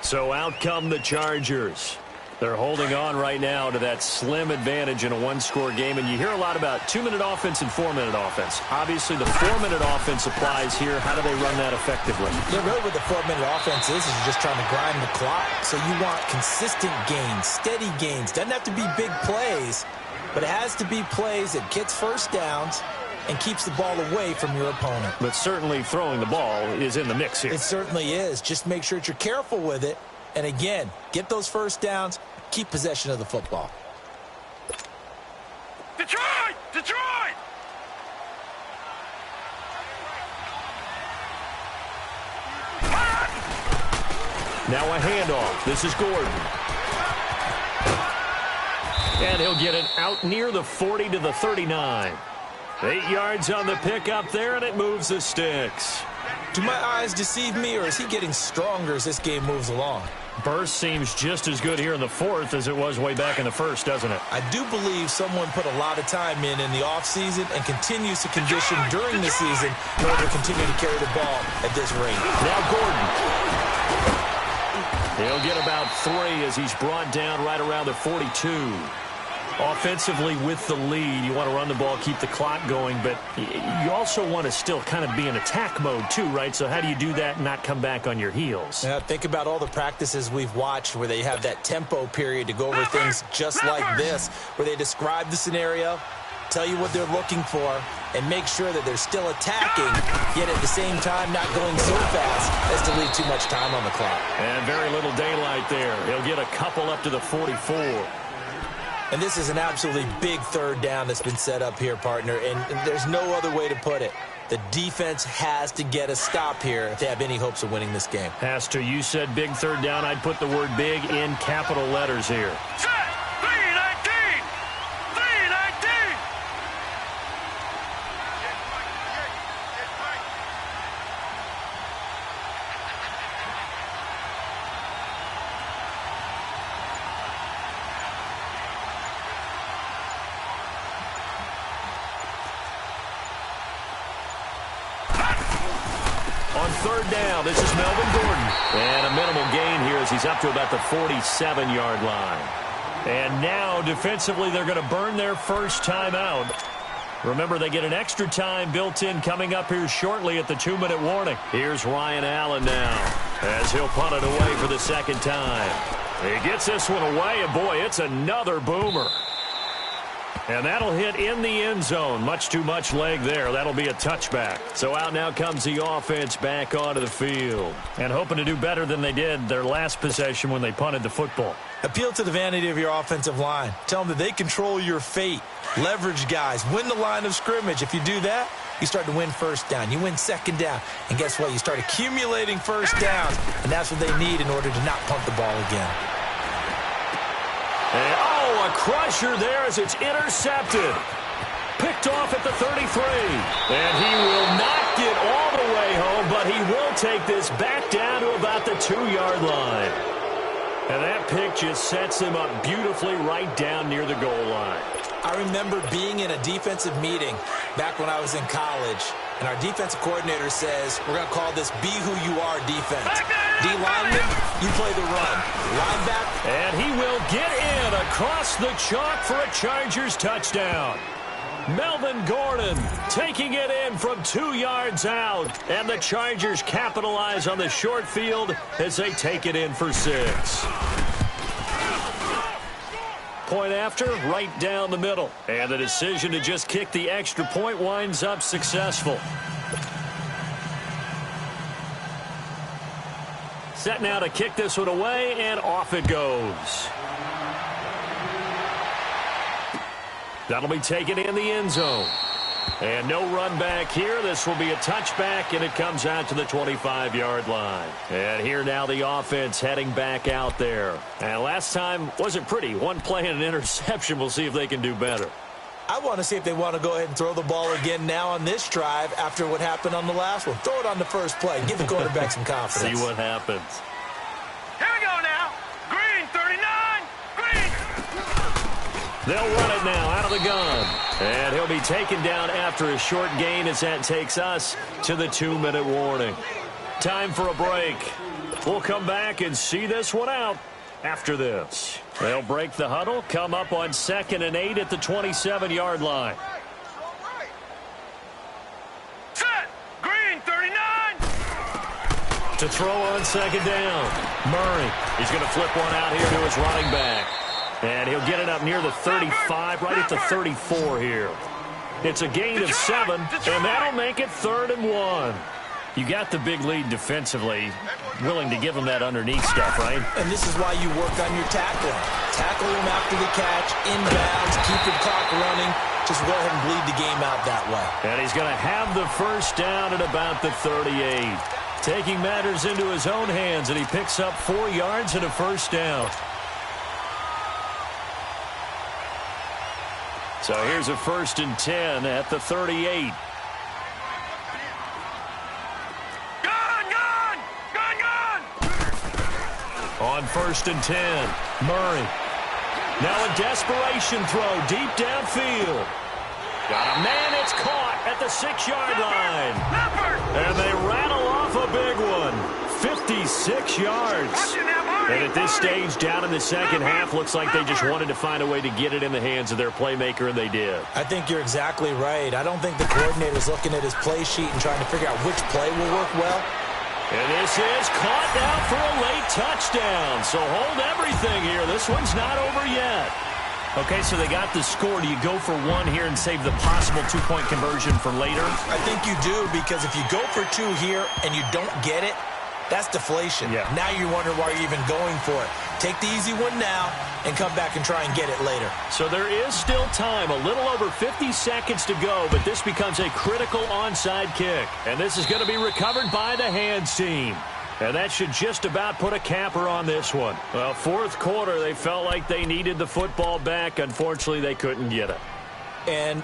So out come the Chargers. They're holding on right now to that slim advantage in a 1-score game. And you hear a lot about 2-minute offense and 4-minute offense. Obviously, the 4-minute offense applies here. How do they run that effectively? Yeah, really what the 4-minute offense is just trying to grind the clock. So you want consistent gains, steady gains. Doesn't have to be big plays, but it has to be plays that gets first downs and keeps the ball away from your opponent. But certainly throwing the ball is in the mix here. It certainly is. Just make sure that you're careful with it. And again, get those first downs, keep possession of the football. Detroit! Detroit! Now a handoff. This is Gordon. And he'll get it out near the 40 to the 39. 8 yards on the pickup there, and it moves the sticks. Do my eyes deceive me, or is he getting stronger as this game moves along? Burst seems just as good here in the 4th as it was way back in the 1st, doesn't it? I do believe someone put a lot of time in the offseason and continues to condition during the season in order to continue to carry the ball at this rate. Now Gordon. He'll get about 3 as he's brought down right around the 42. Offensively with the lead, you want to run the ball, keep the clock going, but you also want to still kind of be in attack mode too, right? So how do you do that and not come back on your heels? Yeah, think about all the practices we've watched where they have that tempo period to go over things just like this, where they describe the scenario, tell you what they're looking for, and make sure that they're still attacking, yet at the same time not going so fast as to leave too much time on the clock. And very little daylight there. He'll get a couple up to the 44. And this is an absolutely big 3rd down that's been set up here, partner, and there's no other way to put it. The defense has to get a stop here if they have any hopes of winning this game. Has to. You said big 3rd down. I'd put the word big in capital letters here. Set! 319! 319! On 3rd down, this is Melvin Gordon. And a minimal gain here as he's up to about the 47-yard line. And now, defensively, they're going to burn their first timeout. Remember, they get an extra time built in coming up here shortly at the 2-minute warning. Here's Ryan Allen now as he'll punt it away for the 2nd time. He gets this one away, and boy, it's another boomer. And that'll hit in the end zone. Much too much leg there. That'll be a touchback. So out now comes the offense back onto the field. And hoping to do better than they did their last possession when they punted the football. Appeal to the vanity of your offensive line. Tell them that they control your fate. Leverage guys. Win the line of scrimmage. If you do that, you start to win 1st down. You win 2nd down. And guess what? You start accumulating 1st downs. And that's what they need in order to not punt the ball again. And, a crusher there as it's intercepted. Picked off at the 33. And he will not get all the way home, but he will take this back down to about the 2-yard line. And that pick just sets him up beautifully right down near the goal line. I remember being in a defensive meeting back when I was in college, and our defensive coordinator says, we're going to call this be who you are defense. D-lineman, you play the run. Linebacker. And he will get in across the chalk for a Chargers touchdown. Melvin Gordon taking it in from 2 yards out. And the Chargers capitalize on the short field as they take it in for 6. Point after, right down the middle. And the decision to just kick the extra point winds up successful. Set now to kick this one away, and off it goes. That'll be taken in the end zone. And no run back here. This will be a touchback, and it comes out to the 25-yard line. And here now the offense heading back out there. And last time wasn't pretty. One play and an interception. We'll see if they can do better. I want to see if they want to go ahead and throw the ball again now on this drive after what happened on the last one. Throw it on the first play. Give the quarterback some confidence. See what happens. Here we go now. Green, 39. Green. They'll run it now out of the gun. And he'll be taken down after a short gain as that takes us to the 2-minute warning. Time for a break. We'll come back and see this one out after this. They'll break the huddle, come up on 2nd and 8 at the 27-yard line. Set. Green, 39. To throw on 2nd down. Murray. He's going to flip one out here to his running back. And he'll get it up near the 35, right at the 34 here. It's a gain of 7, and that'll make it 3rd and 1. You got the big lead defensively, willing to give him that underneath stuff, right? And this is why you work on your tackling. Tackle him after the catch, inbounds, keep the clock running. Just go ahead and bleed the game out that way. And he's going to have the first down at about the 38. Taking matters into his own hands, and he picks up 4 yards and a first down. So here's a 1st and 10 at the 38. On 1st and 10, Murray. Now a desperation throw deep downfield. Got a man, it's caught at the 6-yard line. And they rattle off a big one. 56 yards. And at this stage, down in the second half, looks like they just wanted to find a way to get it in the hands of their playmaker, and they did. I think you're exactly right. I don't think the coordinator's looking at his play sheet and trying to figure out which play will work well. And this is caught now for a late touchdown. So hold everything here. This one's not over yet. Okay, so they got the score. Do you go for 1 here and save the possible 2-point conversion for later? I think you do, because if you go for 2 here and you don't get it, that's deflation. Yeah. Now you wonder why you're even going for it. Take the easy one now and come back and try and get it later. So there is still time, a little over 50 seconds to go, but this becomes a critical onside kick. And this is going to be recovered by the hands team. And that should just about put a capper on this one. Well, 4th quarter, they felt like they needed the football back. Unfortunately, they couldn't get it. And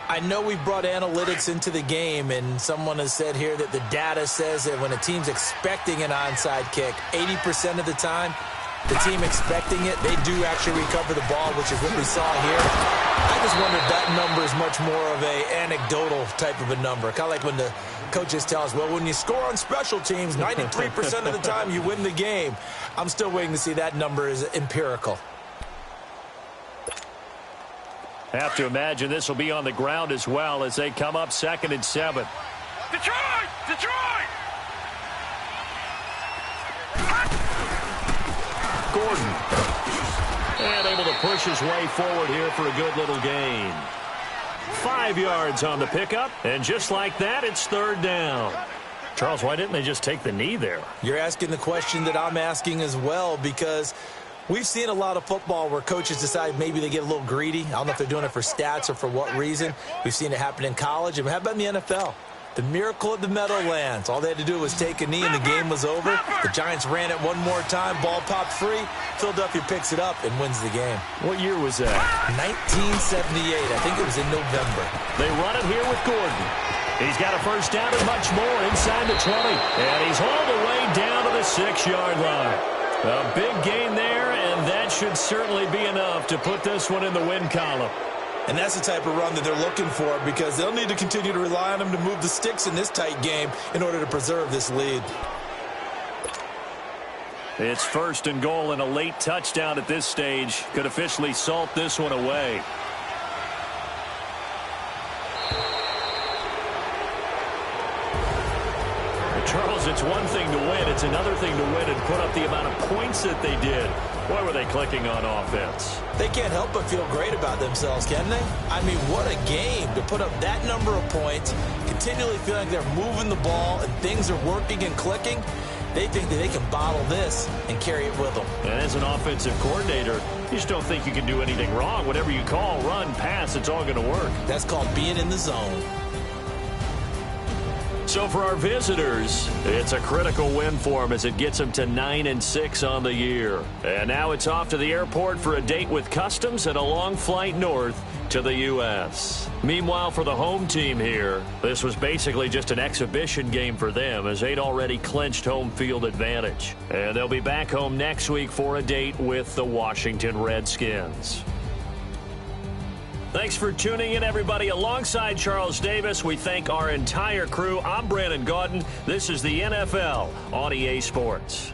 I know we've brought analytics into the game, and someone has said here that the data says that when a team's expecting an onside kick, 80% of the time, the team expecting it, they do actually recover the ball, which is what we saw here. I just wonder if that number is much more of an anecdotal type of a number. Kind of like when the coaches tell us, well, when you score on special teams, 93% of the time you win the game. I'm still waiting to see that number is empirical. Have to imagine this will be on the ground as well as they come up 2nd and 7. Detroit! Detroit! Gordon. And able to push his way forward here for a good little gain. 5 yards on the pickup. And just like that, it's 3rd down. Charles, why didn't they just take the knee there? You're asking the question that I'm asking as well, because we've seen a lot of football where coaches decide maybe they get a little greedy. I don't know if they're doing it for stats or for what reason. We've seen it happen in college. And how about in the NFL? The miracle of the Meadowlands. All they had to do was take a knee and the game was over. The Giants ran it one more time. Ball popped free. Philadelphia picks it up and wins the game. What year was that? 1978. I think it was in November. They run it here with Gordon. He's got a first down and much more inside the 20. And he's all the way down to the 6-yard line. A big gain there, and that should certainly be enough to put this one in the win column. And that's the type of run that they're looking for, because they'll need to continue to rely on him to move the sticks in this tight game in order to preserve this lead. It's 1st and goal, and a late touchdown at this stage could officially salt this one away. Charles, it's one thing to win. It's another thing to win and put up the amount of points that they did. Boy, were they clicking on offense. They can't help but feel great about themselves, can they? I mean, what a game to put up that number of points, continually feeling like they're moving the ball and things are working and clicking. They think that they can bottle this and carry it with them. And as an offensive coordinator, you just don't think you can do anything wrong. Whatever you call, run, pass, it's all going to work. That's called being in the zone. So for our visitors, it's a critical win for them as it gets them to 9-6 on the year. And now it's off to the airport for a date with customs and a long flight north to the U.S. Meanwhile, for the home team here, this was basically just an exhibition game for them as they'd already clinched home field advantage. And they'll be back home next week for a date with the Washington Redskins. Thanks for tuning in, everybody. Alongside Charles Davis, we thank our entire crew. I'm Brandon Gaudin. This is the NFL on EA Sports.